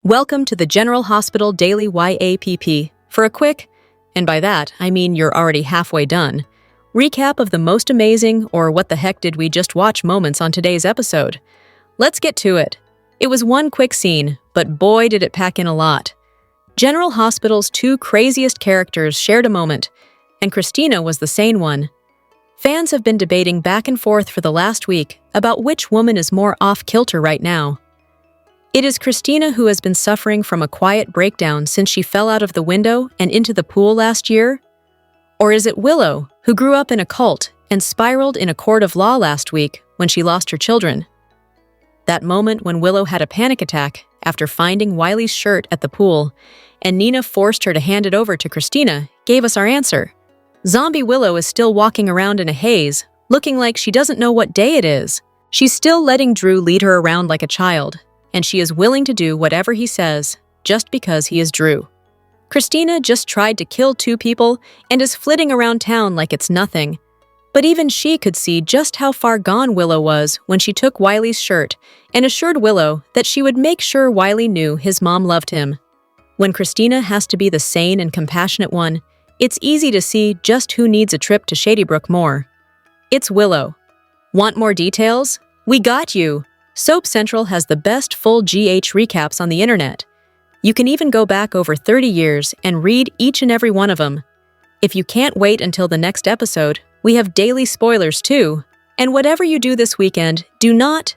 Welcome to the General Hospital Daily YAPP for a quick, and by that I mean you're already halfway done, recap of the most amazing or what the heck did we just watch moments on today's episode. Let's get to it. It was one quick scene, but boy did it pack in a lot. General Hospital's two craziest characters shared a moment, and Christina was the sane one. Fans have been debating back and forth for the last week about which woman is more off-kilter right now. It is Christina who has been suffering from a quiet breakdown since she fell out of the window and into the pool last year? Or is it Willow, who grew up in a cult and spiraled in a court of law last week when she lost her children? That moment when Willow had a panic attack after finding Wiley's shirt at the pool and Nina forced her to hand it over to Christina gave us our answer. Zombie Willow is still walking around in a haze, looking like she doesn't know what day it is. She's still letting Drew lead her around like a child, and she is willing to do whatever he says just because he is Drew. Christina just tried to kill two people and is flitting around town like it's nothing. But even she could see just how far gone Willow was when she took Wiley's shirt and assured Willow that she would make sure Wiley knew his mom loved him. When Christina has to be the sane and compassionate one, it's easy to see just who needs a trip to Shady Brook more. It's Willow. Want more details? We got you! Soap Central has the best full GH recaps on the internet. You can even go back over 30 years and read each and every one of them. If you can't wait until the next episode, we have daily spoilers too. And whatever you do this weekend, do not,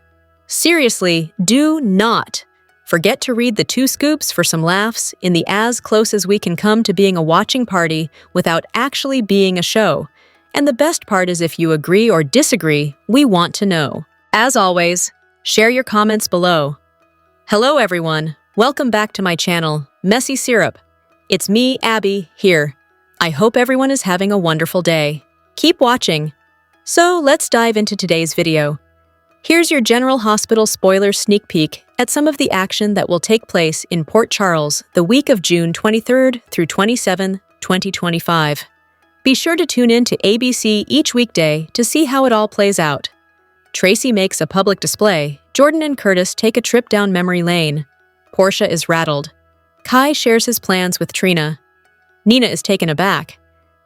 seriously, do not forget to read the 2 scoops for some laughs in the as close as we can come to being a watching party without actually being a show. And the best part is if you agree or disagree, we want to know. As always, share your comments below. Hello everyone, welcome back to my channel, Messy Syrup. It's me, Abby, here. I hope everyone is having a wonderful day. Keep watching. So let's dive into today's video. Here's your General Hospital spoiler sneak peek at some of the action that will take place in Port Charles the week of June 23rd through 27th, 2025. Be sure to tune in to ABC each weekday to see how it all plays out. Tracy makes a public display, Jordan and Curtis take a trip down memory lane. Portia is rattled. Kai shares his plans with Trina. Nina is taken aback.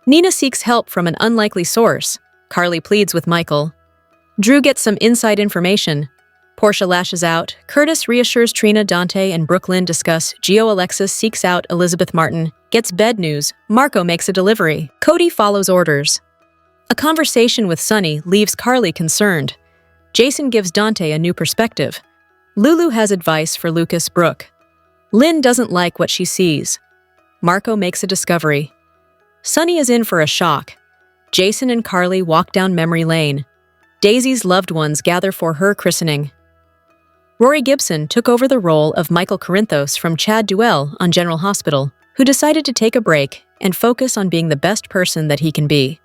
Nina seeks help from an unlikely source. Carly pleads with Michael. Drew gets some inside information. Portia lashes out. Curtis reassures Trina. Dante and Brooklyn discuss. Gio Alexis seeks out Elizabeth Martin. Gets bed news. Marco makes a delivery. Cody follows orders. A conversation with Sunny leaves Carly concerned. Jason gives Dante a new perspective. Lulu has advice for Lucas Brooke. Lynn doesn't like what she sees. Marco makes a discovery. Sunny is in for a shock. Jason and Carly walk down memory lane. Daisy's loved ones gather for her christening. Rory Gibson took over the role of Michael Corinthos from Chad Duell on General Hospital, who decided to take a break and focus on being the best person that he can be.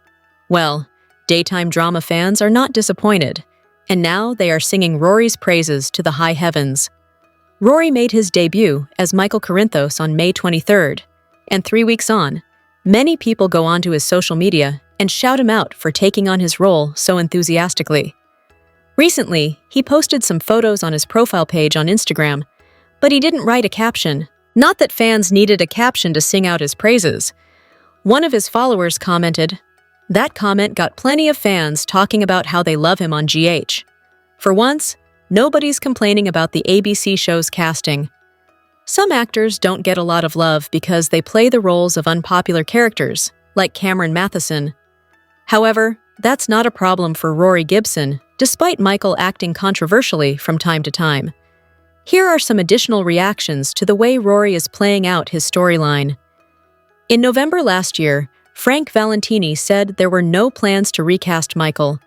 Well, daytime drama fans are not disappointed. And now they are singing Rory's praises to the high heavens. Rory made his debut as Michael Corinthos on May 23rd, and 3 weeks on, many people go onto his social media and shout him out for taking on his role so enthusiastically. Recently, he posted some photos on his profile page on Instagram, but he didn't write a caption. Not that fans needed a caption to sing out his praises. One of his followers commented, that comment got plenty of fans talking about how they love him on GH. For once, nobody's complaining about the ABC show's casting. Some actors don't get a lot of love because they play the roles of unpopular characters, like Cameron Matheson. However, that's not a problem for Rory Gibson, despite Michael acting controversially from time to time. Here are some additional reactions to the way Rory is playing out his storyline. In November last year, Frank Valentini said there were no plans to recast Michael.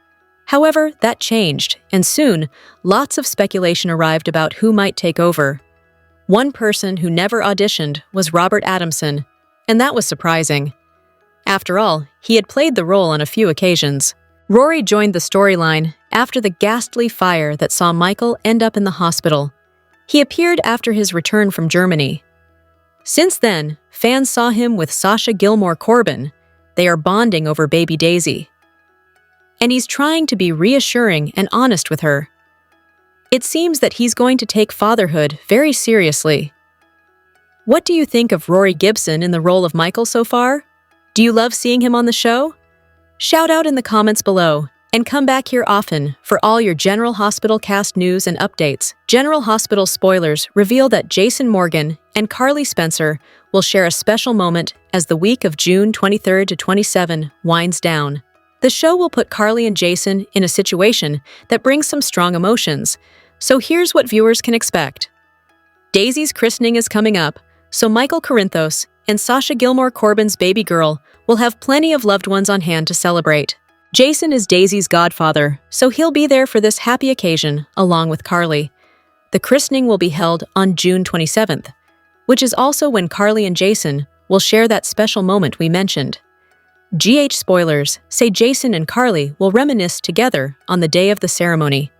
However, that changed, and soon, lots of speculation arrived about who might take over. One person who never auditioned was Robert Adamson, and that was surprising. After all, he had played the role on a few occasions. Rory joined the storyline after the ghastly fire that saw Michael end up in the hospital. He appeared after his return from Germany. Since then, fans saw him with Sasha Gilmore Corbin. They are bonding over baby Daisy. And he's trying to be reassuring and honest with her. It seems that he's going to take fatherhood very seriously. What do you think of Rory Gibson in the role of Michael so far? Do you love seeing him on the show? Shout out in the comments below, and come back here often for all your General Hospital cast news and updates. General Hospital spoilers reveal that Jason Morgan and Carly Spencer will share a special moment as the week of June 23rd to 27 winds down. The show will put Carly and Jason in a situation that brings some strong emotions, so here's what viewers can expect. Daisy's christening is coming up, so Michael Corinthos and Sasha Gilmore Corbin's baby girl will have plenty of loved ones on hand to celebrate. Jason is Daisy's godfather, so he'll be there for this happy occasion, along with Carly. The christening will be held on June 27th, which is also when Carly and Jason will share that special moment we mentioned. GH spoilers say Jason and Carly will reminisce together on the day of the ceremony.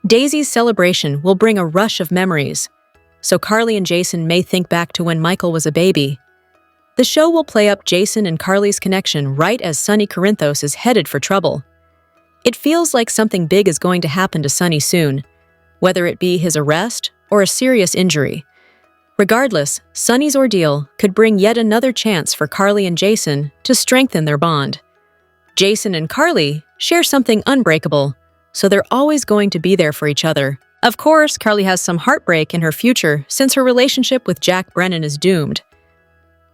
Daisy's celebration will bring a rush of memories, so Carly and Jason may think back to when Michael was a baby. The show will play up Jason and Carly's connection right as Sonny Corinthos is headed for trouble. It feels like something big is going to happen to Sonny soon, whether it be his arrest or a serious injury. Regardless, Sonny's ordeal could bring yet another chance for Carly and Jason to strengthen their bond. Jason and Carly share something unbreakable, so they're always going to be there for each other. Of course, Carly has some heartbreak in her future since her relationship with Jack Brennan is doomed.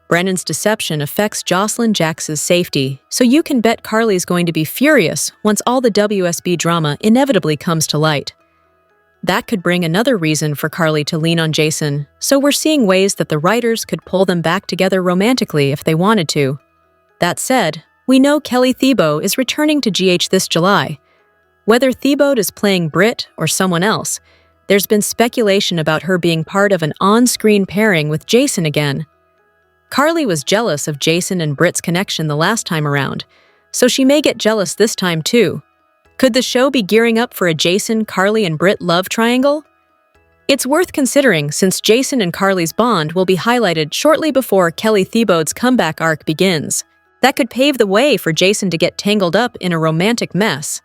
Brennan's deception affects Jocelyn Jax's safety, so you can bet Carly's going to be furious once all the WSB drama inevitably comes to light. That could bring another reason for Carly to lean on Jason, so we're seeing ways that the writers could pull them back together romantically if they wanted to. That said, we know Kelly Thiebaud is returning to GH this July. Whether Thiebaud is playing Britt or someone else, there's been speculation about her being part of an on-screen pairing with Jason again. Carly was jealous of Jason and Britt's connection the last time around, so she may get jealous this time too. Could the show be gearing up for a Jason, Carly, and Britt love triangle? It's worth considering since Jason and Carly's bond will be highlighted shortly before Kelly Thiebaud's comeback arc begins. That could pave the way for Jason to get tangled up in a romantic mess.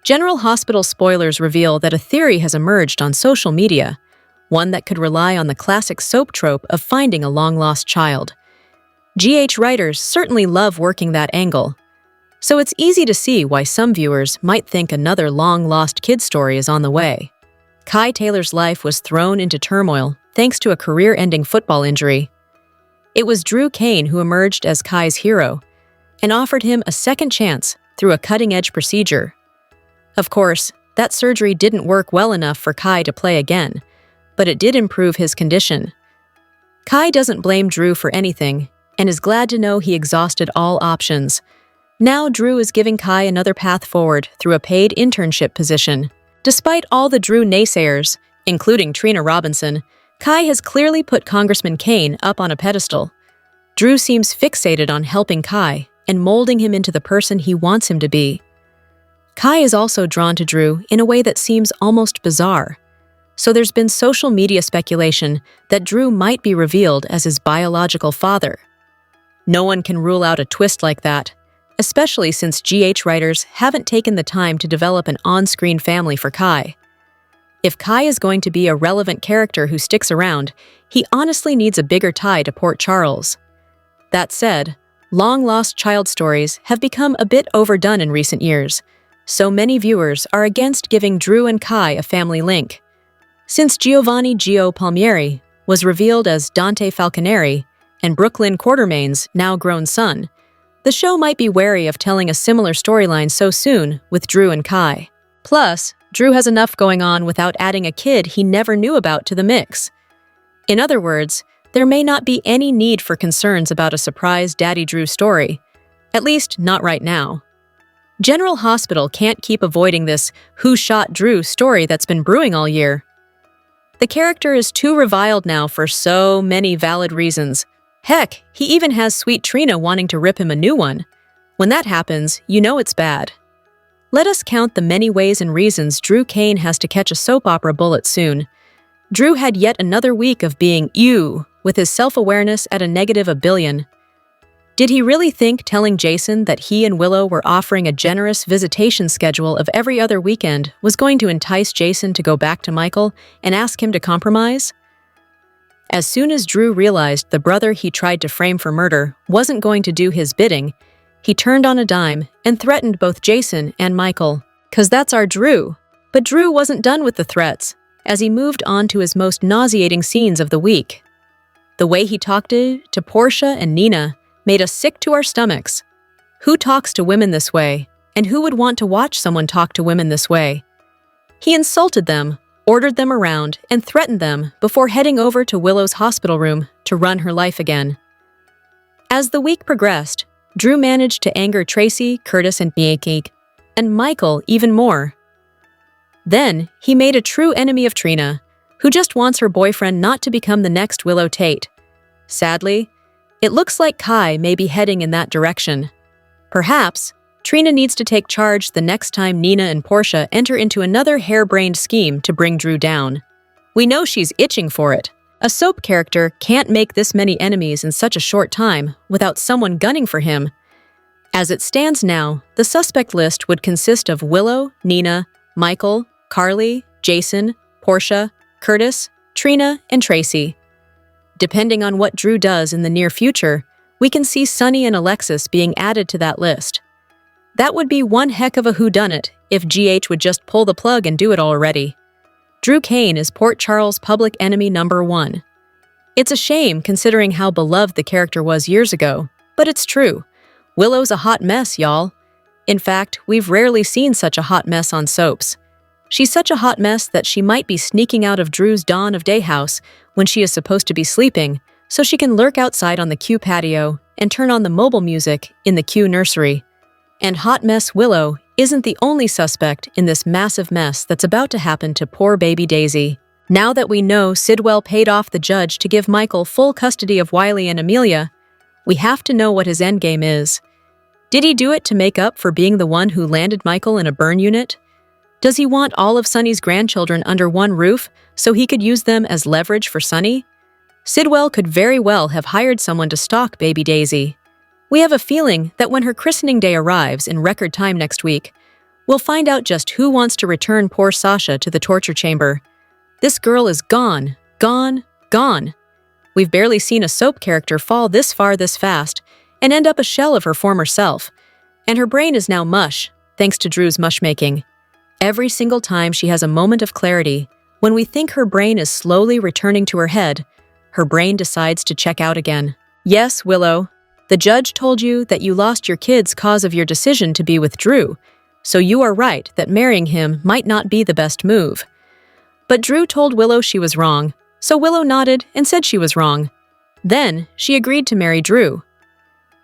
General Hospital spoilers reveal that a theory has emerged on social media, one that could rely on the classic soap trope of finding a long-lost child. GH writers certainly love working that angle, so it's easy to see why some viewers might think another long-lost kid story is on the way. Kai Taylor's life was thrown into turmoil thanks to a career-ending football injury. It was Drew Kane who emerged as Kai's hero and offered him a second chance through a cutting-edge procedure. Of course, that surgery didn't work well enough for Kai to play again, but it did improve his condition. Kai doesn't blame Drew for anything and is glad to know he exhausted all options. Now Drew is giving Kai another path forward through a paid internship position. Despite all the Drew naysayers, including Trina Robinson, Kai has clearly put Congressman Kane up on a pedestal. Drew seems fixated on helping Kai and molding him into the person he wants him to be. Kai is also drawn to Drew in a way that seems almost bizarre. So there's been social media speculation that Drew might be revealed as his biological father. No one can rule out a twist like that, especially since GH writers haven't taken the time to develop an on-screen family for Kai. If Kai is going to be a relevant character who sticks around, he honestly needs a bigger tie to Port Charles. That said, long-lost child stories have become a bit overdone in recent years, so many viewers are against giving Drew and Kai a family link. Since Giovanni Gio Palmieri was revealed as Dante Falconeri and Brooklyn Quartermain's now-grown son, the show might be wary of telling a similar storyline so soon with Drew and Kai. Plus, Drew has enough going on without adding a kid he never knew about to the mix. In other words, there may not be any need for concerns about a surprise Daddy Drew story, at least not right now. General Hospital can't keep avoiding this "who shot Drew" story that's been brewing all year. The character is too reviled now for so many valid reasons. Heck, he even has sweet Trina wanting to rip him a new one. When that happens, you know it's bad. Let us count the many ways and reasons Drew Kane has to catch a soap opera bullet soon. Drew had yet another week of being "ew" with his self-awareness at a negative a billion. Did he really think telling Jason that he and Willow were offering a generous visitation schedule of every other weekend was going to entice Jason to go back to Michael and ask him to compromise? As soon as Drew realized the brother he tried to frame for murder wasn't going to do his bidding, he turned on a dime and threatened both Jason and Michael. 'Cause that's our Drew. But Drew wasn't done with the threats, as he moved on to his most nauseating scenes of the week. The way he talked to Portia and Nina made us sick to our stomachs. Who talks to women this way, and who would want to watch someone talk to women this way? He insulted them, ordered them around, and threatened them before heading over to Willow's hospital room to run her life again. As the week progressed, Drew managed to anger Tracy, Curtis, and Nick, and Michael even more. Then, he made a true enemy of Trina, who just wants her boyfriend not to become the next Willow Tate. Sadly, it looks like Kai may be heading in that direction. Perhaps, Trina needs to take charge the next time Nina and Portia enter into another harebrained scheme to bring Drew down. We know she's itching for it. A soap character can't make this many enemies in such a short time without someone gunning for him. As it stands now, the suspect list would consist of Willow, Nina, Michael, Carly, Jason, Portia, Curtis, Trina, and Tracy. Depending on what Drew does in the near future, we can see Sunny and Alexis being added to that list. That would be one heck of a whodunit if GH would just pull the plug and do it already. Drew Kane is Port Charles' public enemy #1. It's a shame considering how beloved the character was years ago, but it's true. Willow's a hot mess, y'all. In fact, we've rarely seen such a hot mess on soaps. She's such a hot mess that she might be sneaking out of Drew's Dawn of Day house when she is supposed to be sleeping, so she can lurk outside on the Q patio and turn on the mobile music in the Q nursery. And Hot Mess Willow isn't the only suspect in this massive mess that's about to happen to poor baby Daisy. Now that we know Sidwell paid off the judge to give Michael full custody of Wiley and Amelia, we have to know what his endgame is. Did he do it to make up for being the one who landed Michael in a burn unit? Does he want all of Sunny's grandchildren under one roof so he could use them as leverage for Sunny? Sidwell could very well have hired someone to stalk baby Daisy. We have a feeling that when her christening day arrives in record time next week, we'll find out just who wants to return poor Sasha to the torture chamber. This girl is gone, gone, gone. We've barely seen a soap character fall this far this fast and end up a shell of her former self. And her brain is now mush, thanks to Drew's mushmaking. Every single time she has a moment of clarity, when we think her brain is slowly returning to her head, her brain decides to check out again. Yes, Willow, the judge told you that you lost your kids cause of your decision to be with Drew, so you are right that marrying him might not be the best move. But Drew told Willow she was wrong, so Willow nodded and said she was wrong. Then, she agreed to marry Drew.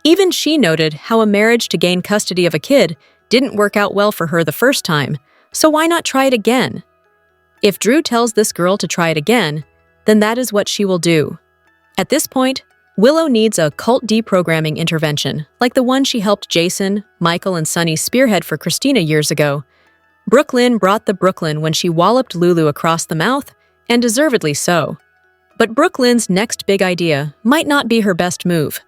Even she noted how a marriage to gain custody of a kid didn't work out well for her the first time, so why not try it again? If Drew tells this girl to try it again, then that is what she will do. At this point, Willow needs a cult deprogramming intervention, like the one she helped Jason, Michael, and Sunny spearhead for Christina years ago. Brooklyn brought the Brooklyn when she walloped Lulu across the mouth, and deservedly so. But Brooklyn's next big idea might not be her best move.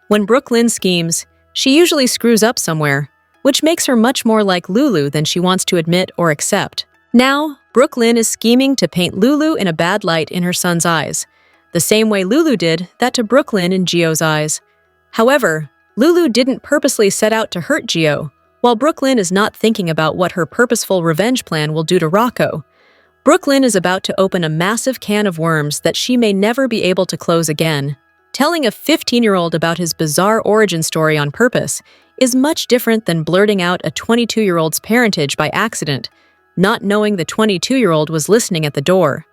When Brooklyn schemes, she usually screws up somewhere, which makes her much more like Lulu than she wants to admit or accept. Now, Brooklyn is scheming to paint Lulu in a bad light in her son's eyes, the same way Lulu did that to Brooklyn in Gio's eyes. However, Lulu didn't purposely set out to hurt Gio, while Brooklyn is not thinking about what her purposeful revenge plan will do to Rocco. Brooklyn is about to open a massive can of worms that she may never be able to close again. Telling a 15-year-old about his bizarre origin story on purpose is much different than blurting out a 22-year-old's parentage by accident, not knowing the 22-year-old was listening at the door.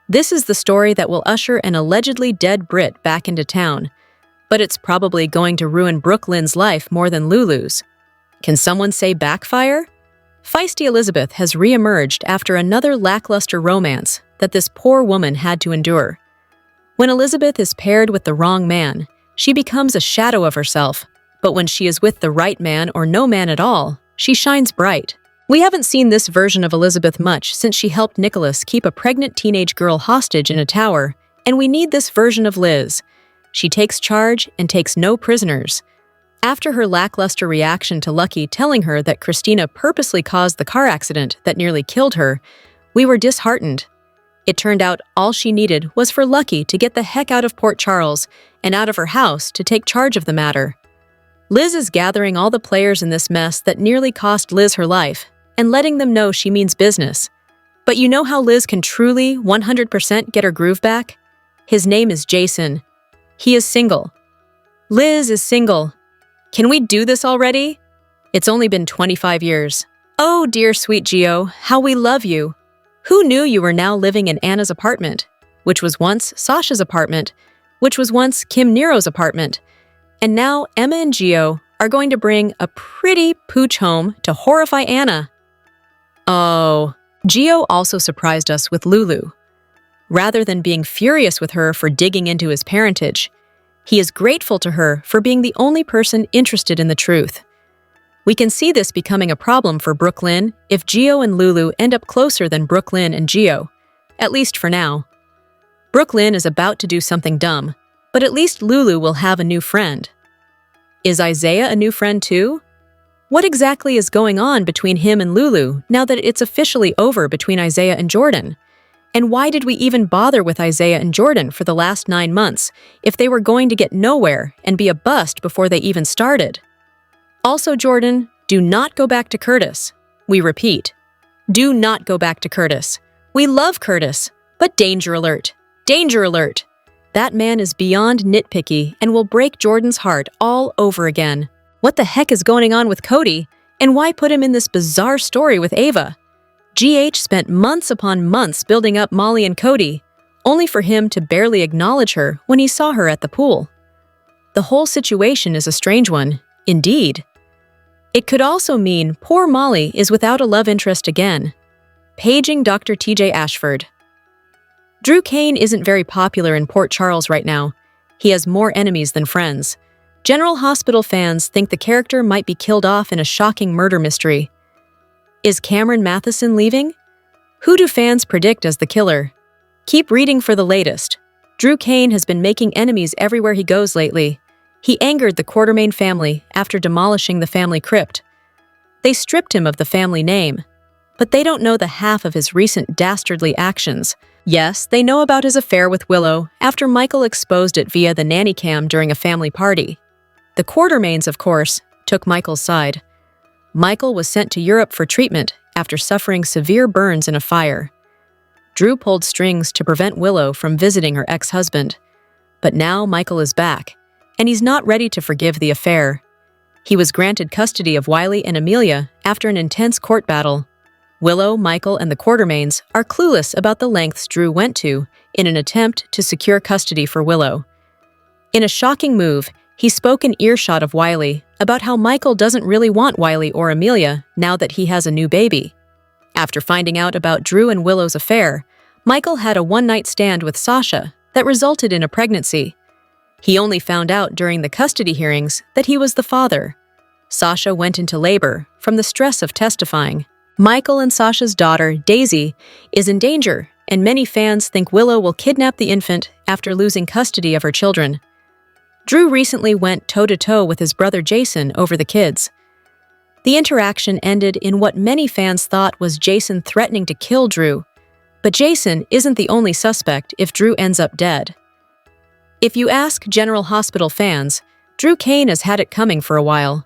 This is the story that will usher an allegedly dead Britt back into town, but it's probably going to ruin Brooklyn's life more than Lulu's. Can someone say backfire? Feisty Elizabeth has re-emerged after another lackluster romance that this poor woman had to endure. When Elizabeth is paired with the wrong man, she becomes a shadow of herself, but when she is with the right man or no man at all, she shines bright. We haven't seen this version of Elizabeth much since she helped Nicholas keep a pregnant teenage girl hostage in a tower, and we need this version of Liz. She takes charge and takes no prisoners. After her lackluster reaction to Lucky telling her that Christina purposely caused the car accident that nearly killed her, we were disheartened. It turned out all she needed was for Lucky to get the heck out of Port Charles and out of her house to take charge of the matter. Liz is gathering all the players in this mess that nearly cost Liz her life and letting them know she means business. But you know how Liz can truly 100% get her groove back? His name is Jason. He is single. Liz is single. Can we do this already? It's only been 25 years. Oh, dear sweet Gio, how we love you. Who knew you were now living in Anna's apartment, which was once Sasha's apartment, which was once Kim Nero's apartment, and now Emma and Gio are going to bring a pretty pooch home to horrify Anna. Oh, Gio also surprised us with Lulu. Rather than being furious with her for digging into his parentage, he is grateful to her for being the only person interested in the truth. We can see this becoming a problem for Brooklyn if Gio and Lulu end up closer than Brooklyn and Gio, at least for now. Brooklyn is about to do something dumb, but at least Lulu will have a new friend. Is Isaiah a new friend too? What exactly is going on between him and Lulu now that it's officially over between Isaiah and Jordan? And why did we even bother with Isaiah and Jordan for the last 9 months if they were going to get nowhere and be a bust before they even started? Also, Jordan, do not go back to Curtis. We repeat, do not go back to Curtis. We love Curtis, but danger alert. Danger alert. That man is beyond nitpicky and will break Jordan's heart all over again. What the heck is going on with Cody, and why put him in this bizarre story with Ava? GH spent months upon months building up Molly and Cody, only for him to barely acknowledge her when he saw her at the pool. The whole situation is a strange one, indeed. It could also mean poor Molly is without a love interest again. Paging Dr. TJ Ashford. Drew Kane isn't very popular in Port Charles right now. He has more enemies than friends. General Hospital fans think the character might be killed off in a shocking murder mystery. Is Cameron Matheson leaving? Who do fans predict as the killer? Keep reading for the latest. Drew Kane has been making enemies everywhere he goes lately. He angered the Quartermain family after demolishing the family crypt. They stripped him of the family name, but they don't know the half of his recent dastardly actions. Yes, they know about his affair with Willow after Michael exposed it via the nanny cam during a family party. The Quartermains, of course, took Michael's side. Michael was sent to Europe for treatment after suffering severe burns in a fire. Drew pulled strings to prevent Willow from visiting her ex-husband. But now Michael is back, and he's not ready to forgive the affair. He was granted custody of Wiley and Amelia after an intense court battle. Willow, Michael, and the Quartermains are clueless about the lengths Drew went to in an attempt to secure custody for Willow. In a shocking move, he spoke in earshot of Wiley about how Michael doesn't really want Wiley or Amelia now that he has a new baby. After finding out about Drew and Willow's affair, Michael had a one-night stand with Sasha that resulted in a pregnancy. He only found out during the custody hearings that he was the father. Sasha went into labor from the stress of testifying. Michael and Sasha's daughter, Daisy, is in danger, and many fans think Willow will kidnap the infant after losing custody of her children. Drew recently went toe-to-toe with his brother Jason over the kids. The interaction ended in what many fans thought was Jason threatening to kill Drew, but Jason isn't the only suspect if Drew ends up dead. If you ask General Hospital fans, Drew Kane has had it coming for a while.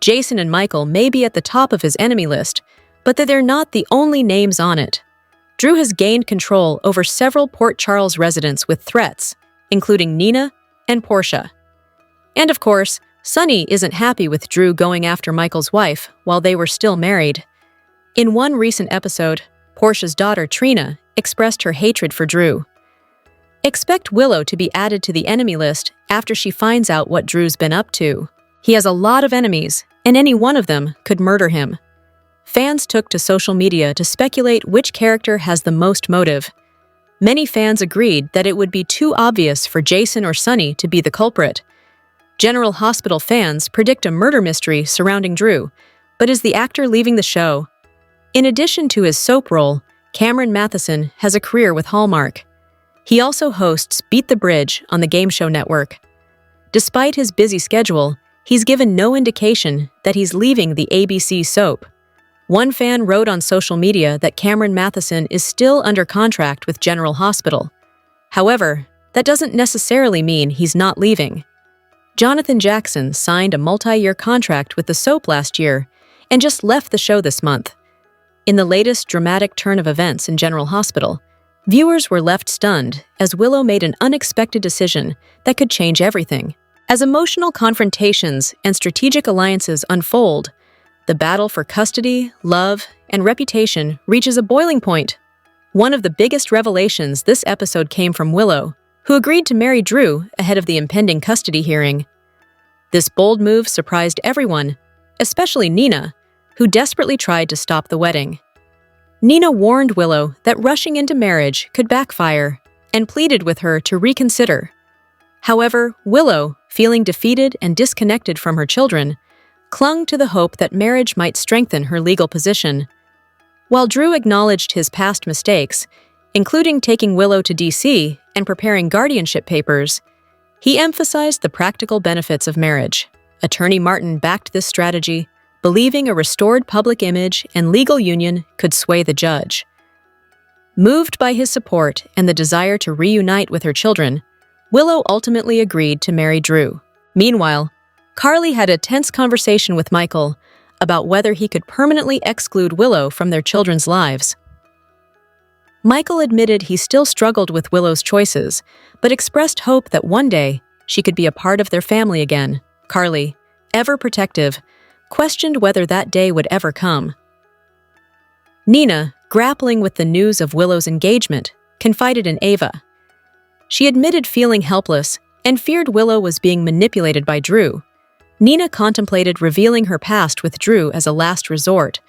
Jason and Michael may be at the top of his enemy list, but they're not the only names on it. Drew has gained control over several Port Charles residents with threats, including Nina and Portia. And of course, Sonny isn't happy with Drew going after Michael's wife while they were still married. In one recent episode, Portia's daughter Trina expressed her hatred for Drew. Expect Willow to be added to the enemy list after she finds out what Drew's been up to. He has a lot of enemies, and any one of them could murder him. Fans took to social media to speculate which character has the most motive. Many fans agreed that it would be too obvious for Jason or Sonny to be the culprit. General Hospital fans predict a murder mystery surrounding Drew, but is the actor leaving the show? In addition to his soap role, Cameron Matheson has a career with Hallmark. He also hosts Beat the Bridge on the Game Show Network. Despite his busy schedule, he's given no indication that he's leaving the ABC soap. One fan wrote on social media that Cameron Matheson is still under contract with General Hospital. However, that doesn't necessarily mean he's not leaving. Jonathan Jackson signed a multi-year contract with the soap last year and just left the show this month. In the latest dramatic turn of events in General Hospital, viewers were left stunned as Willow made an unexpected decision that could change everything. As emotional confrontations and strategic alliances unfold, the battle for custody, love, and reputation reaches a boiling point. One of the biggest revelations this episode came from Willow, who agreed to marry Drew ahead of the impending custody hearing. This bold move surprised everyone, especially Nina, who desperately tried to stop the wedding. Nina warned Willow that rushing into marriage could backfire and pleaded with her to reconsider. However, Willow, feeling defeated and disconnected from her children, clung to the hope that marriage might strengthen her legal position. While Drew acknowledged his past mistakes, including taking Willow to D.C. and preparing guardianship papers, he emphasized the practical benefits of marriage. Attorney Martin backed this strategy, believing a restored public image and legal union could sway the judge. Moved by his support and the desire to reunite with her children, Willow ultimately agreed to marry Drew. Meanwhile, Carly had a tense conversation with Michael about whether he could permanently exclude Willow from their children's lives. Michael admitted he still struggled with Willow's choices, but expressed hope that one day she could be a part of their family again. Carly, ever protective, questioned whether that day would ever come. Nina, grappling with the news of Willow's engagement, confided in Ava. She admitted feeling helpless and feared Willow was being manipulated by Drew. Nina contemplated revealing her past with Drew as a last resort,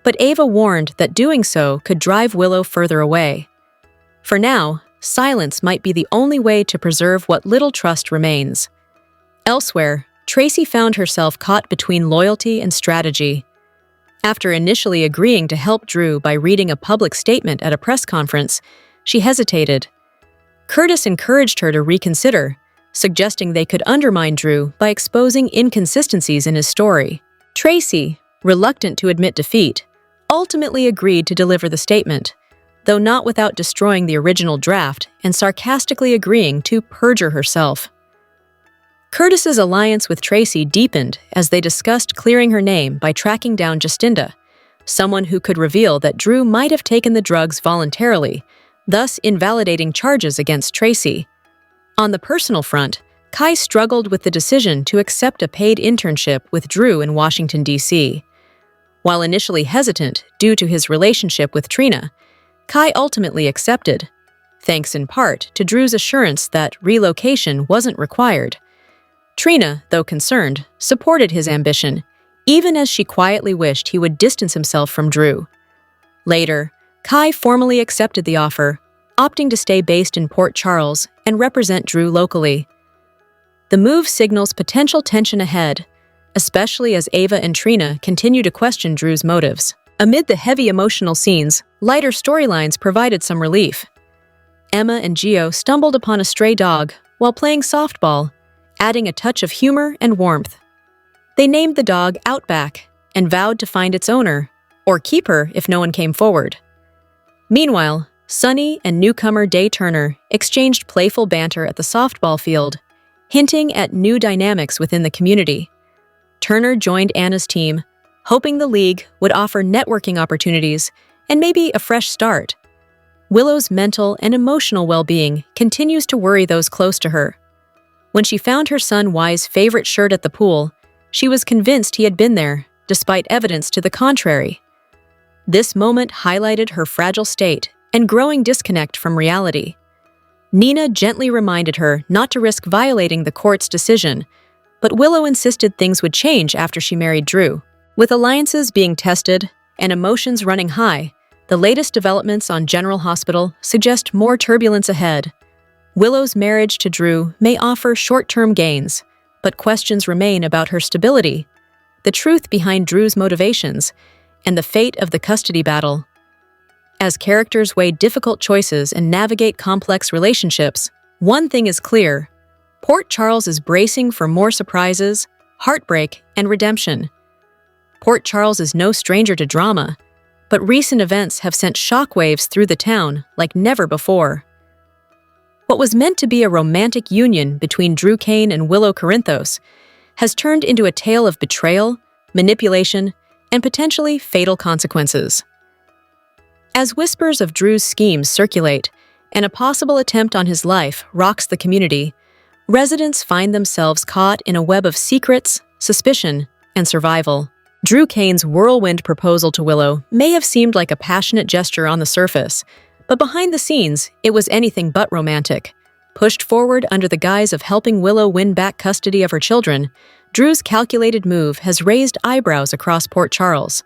but Ava warned that doing so could drive Willow further away. For now, silence might be the only way to preserve what little trust remains. Elsewhere, Tracy found herself caught between loyalty and strategy. After initially agreeing to help Drew by reading a public statement at a press conference, she hesitated. Curtis encouraged her to reconsider, suggesting they could undermine Drew by exposing inconsistencies in his story. Tracy, reluctant to admit defeat, ultimately agreed to deliver the statement, though not without destroying the original draft and sarcastically agreeing to perjure herself. Curtis's alliance with Tracy deepened as they discussed clearing her name by tracking down Justinda, someone who could reveal that Drew might have taken the drugs voluntarily, thus invalidating charges against Tracy. On the personal front, Kai struggled with the decision to accept a paid internship with Drew in Washington, D.C. While initially hesitant due to his relationship with Trina, Kai ultimately accepted, thanks in part to Drew's assurance that relocation wasn't required. Trina, though concerned, supported his ambition, even as she quietly wished he would distance himself from Drew. Later, Kai formally accepted the offer, opting to stay based in Port Charles and represent Drew locally. The move signals potential tension ahead, especially as Ava and Trina continue to question Drew's motives. Amid the heavy emotional scenes, lighter storylines provided some relief. Emma and Gio stumbled upon a stray dog while playing softball, adding a touch of humor and warmth. They named the dog Outback and vowed to find its owner, or keep her if no one came forward. Meanwhile, Sunny and newcomer Day Turner exchanged playful banter at the softball field, hinting at new dynamics within the community. Turner joined Anna's team, hoping the league would offer networking opportunities and maybe a fresh start. Willow's mental and emotional well-being continues to worry those close to her. When she found her son Y's favorite shirt at the pool, she was convinced he had been there, despite evidence to the contrary. This moment highlighted her fragile state and growing disconnect from reality. Nina gently reminded her not to risk violating the court's decision, but Willow insisted things would change after she married Drew. With alliances being tested and emotions running high, the latest developments on General Hospital suggest more turbulence ahead. Willow's marriage to Drew may offer short-term gains, but questions remain about her stability, the truth behind Drew's motivations, and the fate of the custody battle. As characters weigh difficult choices and navigate complex relationships, one thing is clear: Port Charles is bracing for more surprises, heartbreak, and redemption. Port Charles is no stranger to drama, but recent events have sent shockwaves through the town like never before. What was meant to be a romantic union between Drew Cain and Willow Corinthos has turned into a tale of betrayal, manipulation, and potentially fatal consequences. As whispers of Drew's schemes circulate and a possible attempt on his life rocks the community, residents find themselves caught in a web of secrets, suspicion, and survival. Drew Cain's whirlwind proposal to Willow may have seemed like a passionate gesture on the surface, but behind the scenes, it was anything but romantic. Pushed forward under the guise of helping Willow win back custody of her children, Drew's calculated move has raised eyebrows across Port Charles.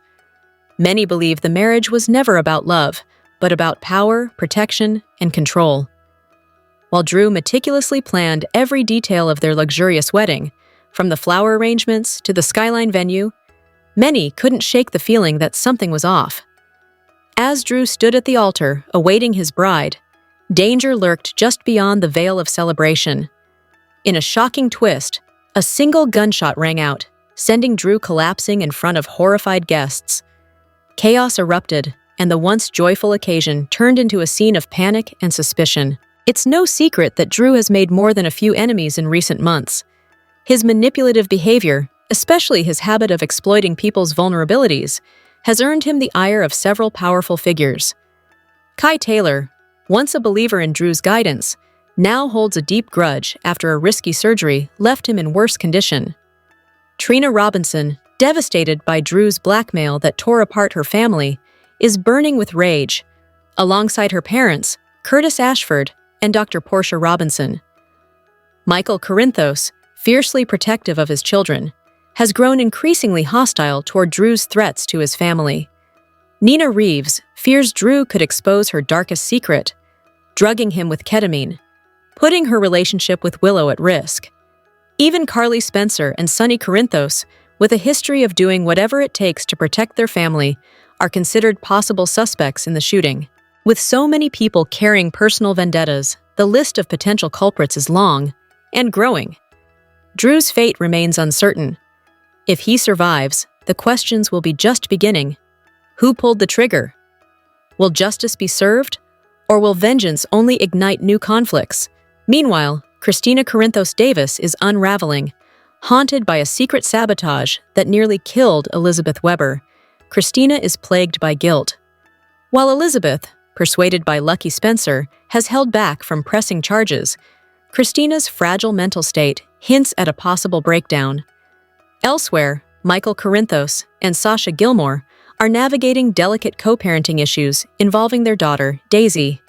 Many believe the marriage was never about love, but about power, protection, and control. While Drew meticulously planned every detail of their luxurious wedding, from the flower arrangements to the skyline venue, many couldn't shake the feeling that something was off. As Drew stood at the altar, awaiting his bride, danger lurked just beyond the veil of celebration. In a shocking twist, a single gunshot rang out, sending Drew collapsing in front of horrified guests. Chaos erupted, and the once joyful occasion turned into a scene of panic and suspicion. It's no secret that Drew has made more than a few enemies in recent months. His manipulative behavior, especially his habit of exploiting people's vulnerabilities, has earned him the ire of several powerful figures. Kai Taylor, once a believer in Drew's guidance, now holds a deep grudge after a risky surgery left him in worse condition. Trina Robinson, devastated by Drew's blackmail that tore apart her family, is burning with rage, alongside her parents, Curtis Ashford and Dr. Portia Robinson. Michael Corinthos, fiercely protective of his children, has grown increasingly hostile toward Drew's threats to his family. Nina Reeves fears Drew could expose her darkest secret, drugging him with ketamine, putting her relationship with Willow at risk. Even Carly Spencer and Sonny Corinthos, with a history of doing whatever it takes to protect their family, are considered possible suspects in the shooting. With so many people carrying personal vendettas, the list of potential culprits is long and growing. Drew's fate remains uncertain. If he survives, the questions will be just beginning. Who pulled the trigger? Will justice be served? Or will vengeance only ignite new conflicts? Meanwhile, Christina Corinthos Davis is unraveling. Haunted by a secret sabotage that nearly killed Elizabeth Weber, Christina is plagued by guilt. While Elizabeth, persuaded by Lucky Spencer, has held back from pressing charges, Christina's fragile mental state hints at a possible breakdown. Elsewhere, Michael Corinthos and Sasha Gilmore are navigating delicate co-parenting issues involving their daughter, Daisy.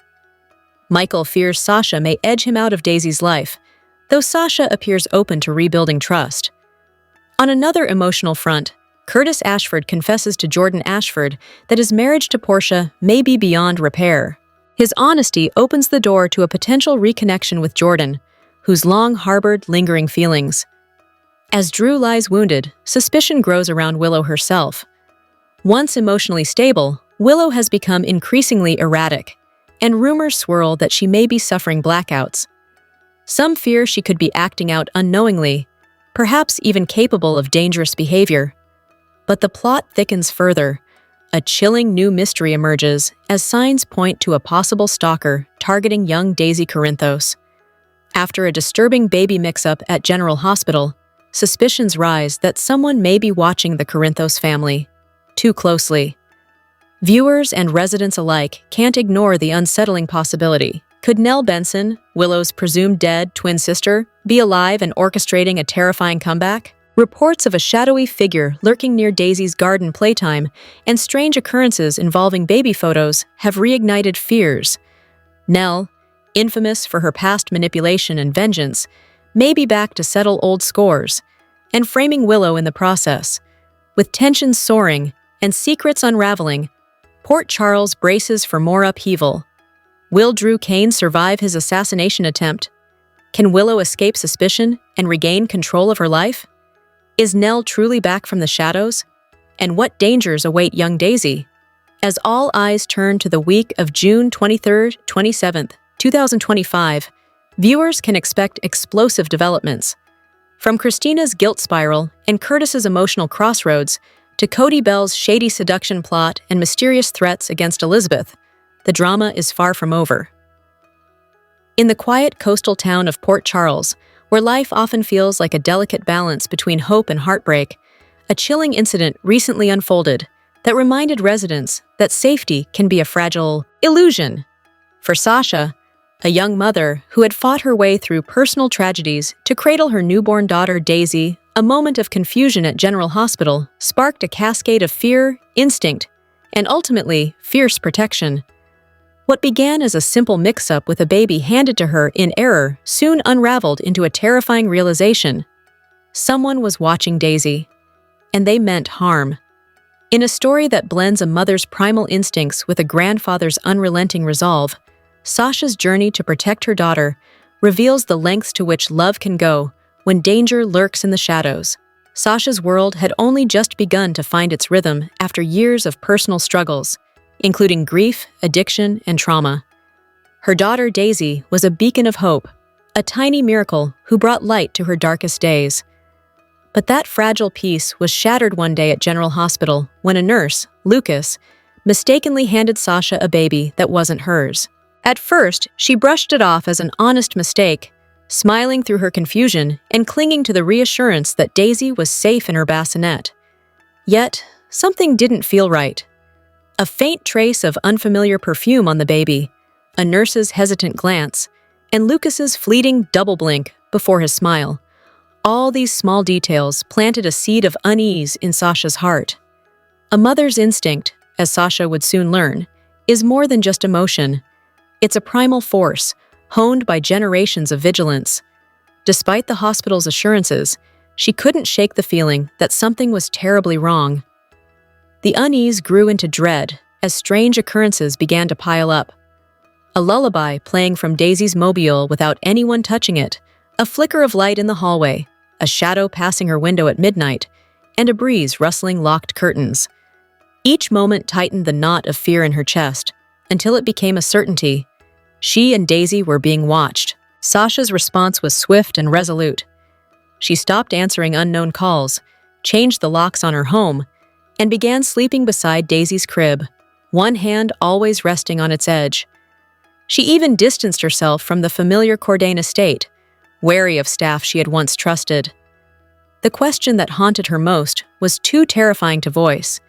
Michael fears Sasha may edge him out of Daisy's life, though Sasha appears open to rebuilding trust. On another emotional front, Curtis Ashford confesses to Jordan Ashford that his marriage to Portia may be beyond repair. His honesty opens the door to a potential reconnection with Jordan, who's long harbored lingering feelings. As Drew lies wounded, suspicion grows around Willow herself. Once emotionally stable, Willow has become increasingly erratic, and rumors swirl that she may be suffering blackouts. Some fear she could be acting out unknowingly, perhaps even capable of dangerous behavior. But the plot thickens further. A chilling new mystery emerges as signs point to a possible stalker targeting young Daisy Corinthos. After a disturbing baby mix-up at General Hospital, suspicions rise that someone may be watching the Corinthos family too closely. Viewers and residents alike can't ignore the unsettling possibility. Could Nell Benson, Willow's presumed dead twin sister, be alive and orchestrating a terrifying comeback? Reports of a shadowy figure lurking near Daisy's garden playtime and strange occurrences involving baby photos have reignited fears. Nell, infamous for her past manipulation and vengeance, may be back to settle old scores, and framing Willow in the process. With tensions soaring and secrets unraveling, Port Charles braces for more upheaval. Will Drew Cain survive his assassination attempt? Can Willow escape suspicion and regain control of her life? Is Nell truly back from the shadows? And what dangers await young Daisy? As all eyes turn to the week of June 23rd, 27th, 2025, viewers can expect explosive developments. From Christina's guilt spiral and Curtis's emotional crossroads to Cody Bell's shady seduction plot and mysterious threats against Elizabeth, the drama is far from over. In the quiet coastal town of Port Charles, where life often feels like a delicate balance between hope and heartbreak, a chilling incident recently unfolded that reminded residents that safety can be a fragile illusion. For Sasha, a young mother who had fought her way through personal tragedies to cradle her newborn daughter Daisy, a moment of confusion at General Hospital sparked a cascade of fear, instinct, and ultimately fierce protection. What began as a simple mix-up with a baby handed to her in error soon unraveled into a terrifying realization. Someone was watching Daisy, and they meant harm. In a story that blends a mother's primal instincts with a grandfather's unrelenting resolve, Sasha's journey to protect her daughter reveals the lengths to which love can go when danger lurks in the shadows. Sasha's world had only just begun to find its rhythm after years of personal struggles, including grief, addiction, and trauma. Her daughter Daisy was a beacon of hope, a tiny miracle who brought light to her darkest days. But that fragile peace was shattered one day at General Hospital when a nurse, Lucas, mistakenly handed Sasha a baby that wasn't hers. At first, she brushed it off as an honest mistake, smiling through her confusion and clinging to the reassurance that Daisy was safe in her bassinet. Yet, something didn't feel right. A faint trace of unfamiliar perfume on the baby, a nurse's hesitant glance, and Lucas's fleeting double blink before his smile. All these small details planted a seed of unease in Sasha's heart. A mother's instinct, as Sasha would soon learn, is more than just emotion. It's a primal force, honed by generations of vigilance. Despite the hospital's assurances, she couldn't shake the feeling that something was terribly wrong. The unease grew into dread as strange occurrences began to pile up. A lullaby playing from Daisy's mobile without anyone touching it, a flicker of light in the hallway, a shadow passing her window at midnight, and a breeze rustling locked curtains. Each moment tightened the knot of fear in her chest, until it became a certainty. She and Daisy were being watched. Sasha's response was swift and resolute. She stopped answering unknown calls, changed the locks on her home, and began sleeping beside Daisy's crib, one hand always resting on its edge. She even distanced herself from the familiar Cordain estate, wary of staff she had once trusted. The question that haunted her most was too terrifying to voice.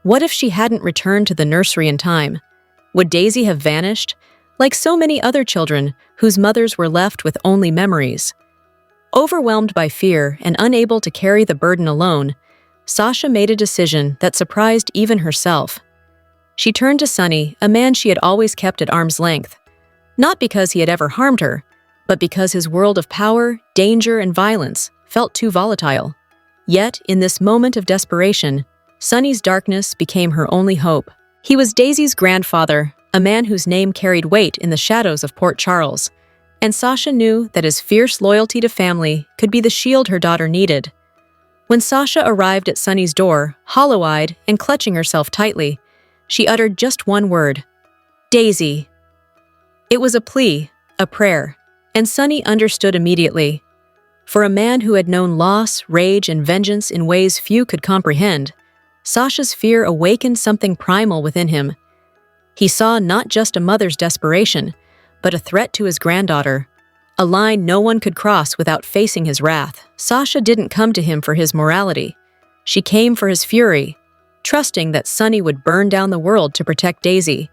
What if she hadn't returned to the nursery in time? Would Daisy have vanished, like so many other children whose mothers were left with only memories? Overwhelmed by fear and unable to carry the burden alone, Sasha made a decision that surprised even herself. She turned to Sonny, a man she had always kept at arm's length, not because he had ever harmed her, but because his world of power, danger, and violence felt too volatile. Yet, in this moment of desperation, Sonny's darkness became her only hope. He was Daisy's grandfather, a man whose name carried weight in the shadows of Port Charles, and Sasha knew that his fierce loyalty to family could be the shield her daughter needed. When Sasha arrived at Sonny's door, hollow-eyed and clutching herself tightly, she uttered just one word: "Daisy." It was a plea, a prayer, and Sonny understood immediately. For a man who had known loss, rage, and vengeance in ways few could comprehend, Sasha's fear awakened something primal within him. He saw not just a mother's desperation, but a threat to his granddaughter, a line no one could cross without facing his wrath. Sasha didn't come to him for his morality. She came for his fury, trusting that Sonny would burn down the world to protect Daisy.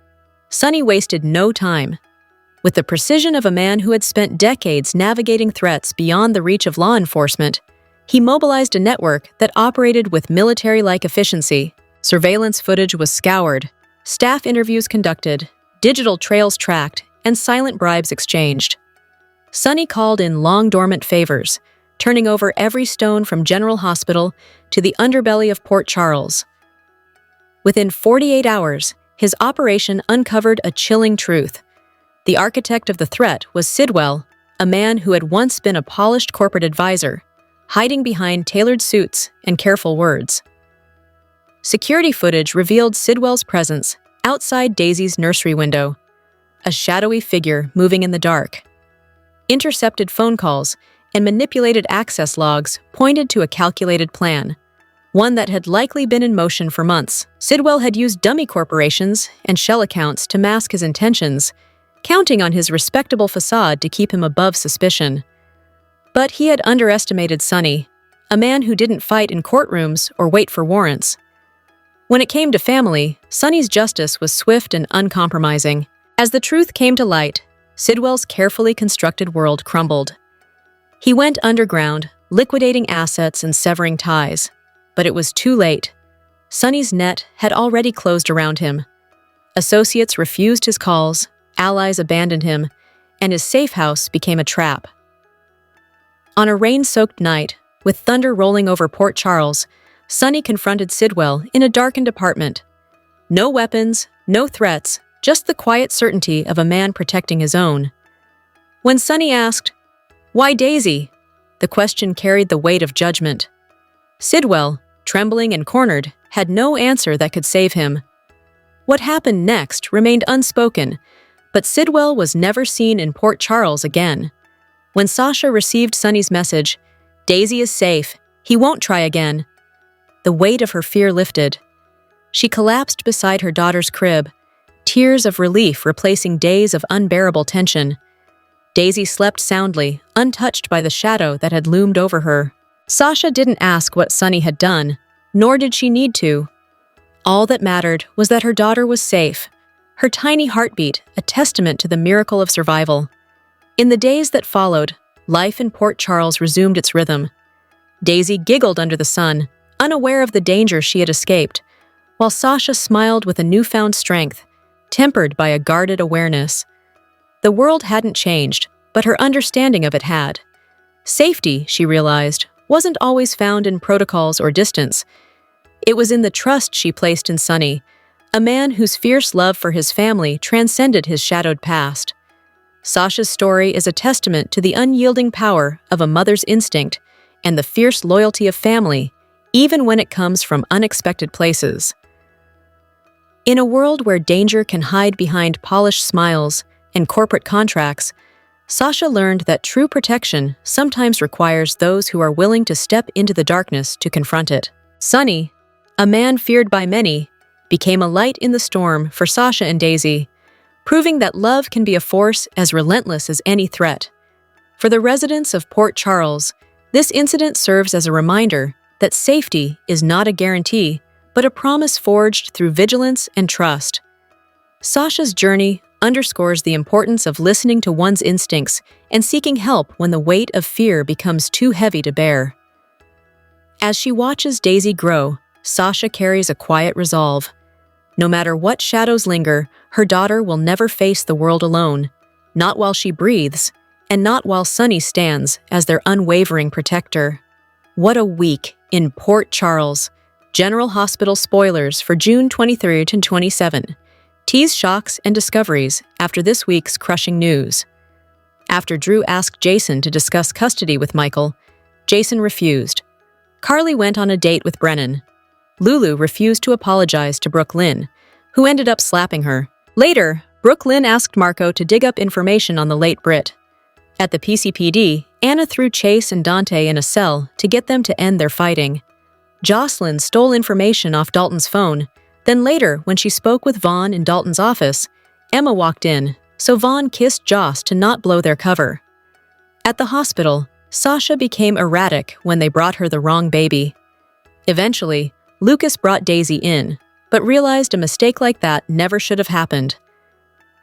Sonny wasted no time. With the precision of a man who had spent decades navigating threats beyond the reach of law enforcement, he mobilized a network that operated with military-like efficiency. Surveillance footage was scoured, staff interviews conducted, digital trails tracked, and silent bribes exchanged. Sonny called in long-dormant favors, turning over every stone from General Hospital to the underbelly of Port Charles. Within 48 hours, his operation uncovered a chilling truth. The architect of the threat was Sidwell, a man who had once been a polished corporate advisor, hiding behind tailored suits and careful words. Security footage revealed Sidwell's presence outside Daisy's nursery window, a shadowy figure moving in the dark. Intercepted phone calls and manipulated access logs pointed to a calculated plan. one that had likely been in motion for months. Sidwell had used dummy corporations and shell accounts to mask his intentions, counting on his respectable facade to keep him above suspicion. But he had underestimated Sonny, a man who didn't fight in courtrooms or wait for warrants. When it came to family, Sonny's justice was swift and uncompromising. As the truth came to light, Sidwell's carefully constructed world crumbled. He went underground, liquidating assets and severing ties. But it was too late. Sonny's net had already closed around him. Associates refused his calls, allies abandoned him, and his safe house became a trap. On a rain-soaked night, with thunder rolling over Port Charles, Sonny confronted Sidwell in a darkened apartment. No weapons, no threats, just the quiet certainty of a man protecting his own. When Sonny asked, "Why Daisy?" the question carried the weight of judgment. Sidwell, trembling and cornered, had no answer that could save him. What happened next remained unspoken, but Sidwell was never seen in Port Charles again. When Sasha received Sonny's message, "Daisy is safe, he won't try again," the weight of her fear lifted. She collapsed beside her daughter's crib, tears of relief replacing days of unbearable tension. Daisy slept soundly, untouched by the shadow that had loomed over her. Sasha didn't ask what Sonny had done, nor did she need to. All that mattered was that her daughter was safe, her tiny heartbeat a testament to the miracle of survival. In the days that followed, life in Port Charles resumed its rhythm. Daisy giggled under the sun, unaware of the danger she had escaped, while Sasha smiled with a newfound strength, tempered by a guarded awareness. The world hadn't changed, but her understanding of it had. Safety, she realized, wasn't always found in protocols or distance. It was in the trust she placed in Sonny, a man whose fierce love for his family transcended his shadowed past. Sasha's story is a testament to the unyielding power of a mother's instinct and the fierce loyalty of family, even when it comes from unexpected places. In a world where danger can hide behind polished smiles and corporate contracts, Sasha learned that true protection sometimes requires those who are willing to step into the darkness to confront it. Sonny, a man feared by many, became a light in the storm for Sasha and Daisy, proving that love can be a force as relentless as any threat. For the residents of Port Charles, this incident serves as a reminder that safety is not a guarantee, but a promise forged through vigilance and trust. Sasha's journey underscores the importance of listening to one's instincts and seeking help when the weight of fear becomes too heavy to bear. As she watches Daisy grow, Sasha carries a quiet resolve. No matter what shadows linger, her daughter will never face the world alone, not while she breathes, and not while Sonny stands as their unwavering protector. What a week in Port Charles. General Hospital spoilers for June 23 and 27. Tease shocks and discoveries after this week's crushing news. After Drew asked Jason to discuss custody with Michael, Jason refused. Carly went on a date with Brennan. Lulu refused to apologize to Brooke Lynn, who ended up slapping her. Later, Brooke Lynn asked Marco to dig up information on the late Britt. At the PCPD, Anna threw Chase and Dante in a cell to get them to end their fighting. Jocelyn stole information off Dalton's phone. Then later, when she spoke with Vaughn in Dalton's office, Emma walked in, so Vaughn kissed Joss to not blow their cover. At the hospital, Sasha became erratic when they brought her the wrong baby. Eventually, Lucas brought Daisy in, but realized a mistake like that never should have happened.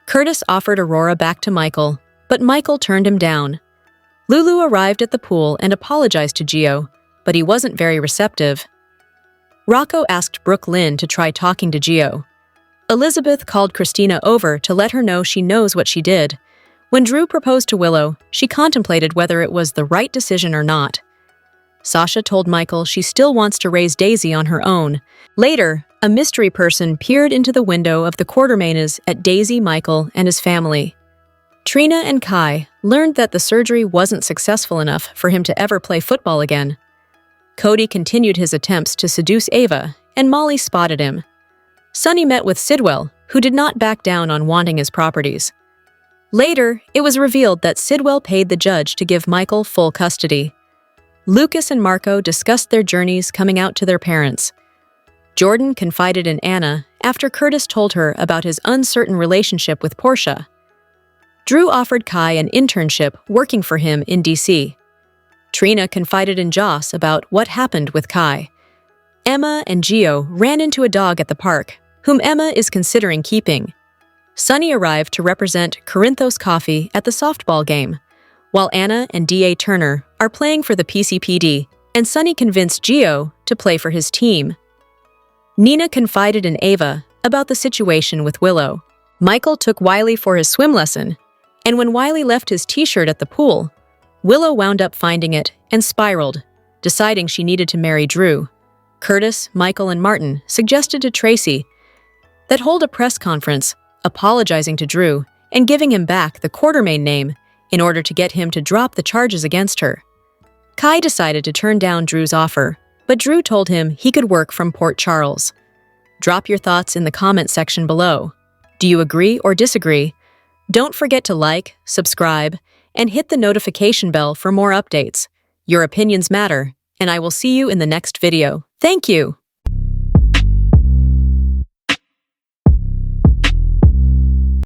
Curtis offered Aurora back to Michael, but Michael turned him down. Lulu arrived at the pool and apologized to Gio, but he wasn't very receptive. Rocco asked Brooke Lynn to try talking to Gio. Elizabeth called Christina over to let her know she knows what she did. When Drew proposed to Willow, she contemplated whether it was the right decision or not. Sasha told Michael she still wants to raise Daisy on her own. Later, a mystery person peered into the window of the Quartermainas at Daisy, Michael, and his family. Trina and Kai learned that the surgery wasn't successful enough for him to ever play football again. Cody continued his attempts to seduce Ava, and Molly spotted him. Sonny met with Sidwell, who did not back down on wanting his properties. Later, it was revealed that Sidwell paid the judge to give Michael full custody. Lucas and Marco discussed their journeys coming out to their parents. Jordan confided in Anna after Curtis told her about his uncertain relationship with Portia. Drew offered Kai an internship working for him in DC. Trina confided in Joss about what happened with Kai. Emma and Gio ran into a dog at the park, whom Emma is considering keeping. Sunny arrived to represent Corinthos Coffee at the softball game, while Anna and D.A. Turner are playing for the PCPD, and Sunny convinced Gio to play for his team. Nina confided in Ava about the situation with Willow. Michael took Wiley for his swim lesson, and when Wiley left his t-shirt at the pool, Willow wound up finding it and spiraled, deciding she needed to marry Drew. Curtis, Michael, and Martin suggested to Tracy that hold a press conference, apologizing to Drew and giving him back the Quartermain name in order to get him to drop the charges against her. Kai decided to turn down Drew's offer, but Drew told him he could work from Port Charles. Drop your thoughts in the comment section below. Do you agree or disagree? Don't forget to like, subscribe, and hit the notification bell for more updates. Your opinions matter, and I will see you in the next video. Thank you!